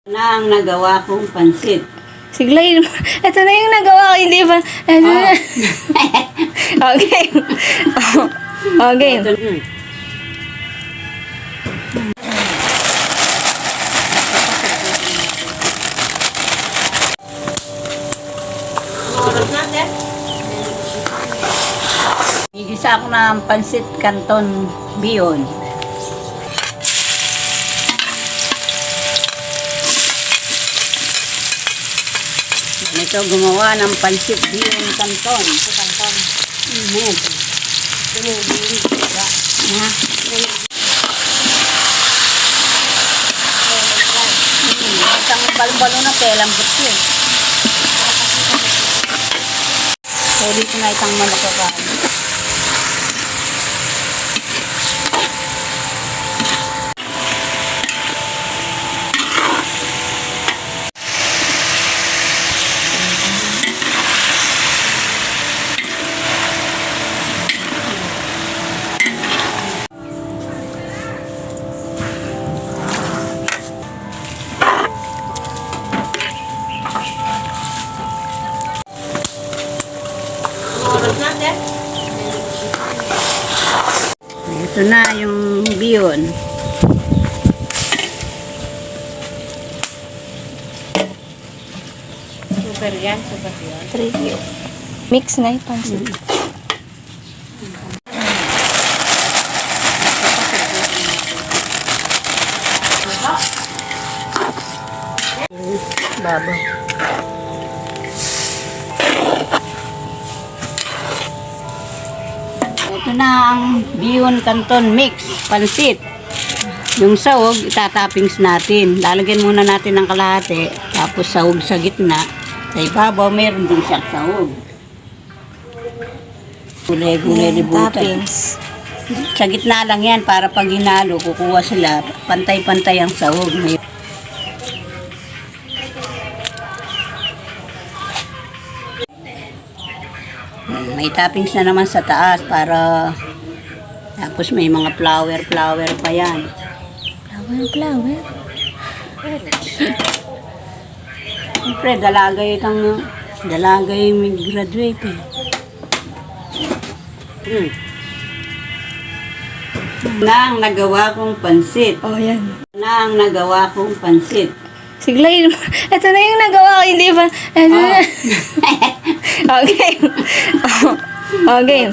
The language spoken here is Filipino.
Na ang nagawa kong pansit. Siglay, ito na yung nagawa ko, hindi ba? Okay. Okay. Igisa ako ng pansit canton bihon. Ito gumawa ng pansit bihon canton. Canton. Amen. Isang balon-balon na pelambot yun. So, dito na itang manakakaan. Ito na yung bihon. Super yan, super yan. Review. Mix na yung pansit. Babo. Ito na ang bihon canton mix, pansit. Yung sahog, itatappings natin. Lalagyan muna natin ng kalahati, tapos sahog sa gitna. Sa ibabaw, meron din siyang sahog. Gulay-gulay libutan. Toppings. Sa gitna lang yan, para pag hinalo, kukuha sila, pantay-pantay ang sahog. May toppings na naman sa taas para tapos may mga flower pa yan. Flower. Siyempre, dalagay may graduate eh. Na ang nagawa kong pansit. Oh, yan. Na ang nagawa kong pansit. Siglay, ito na yung nagawa ko, hindi ba? Okay. Okay.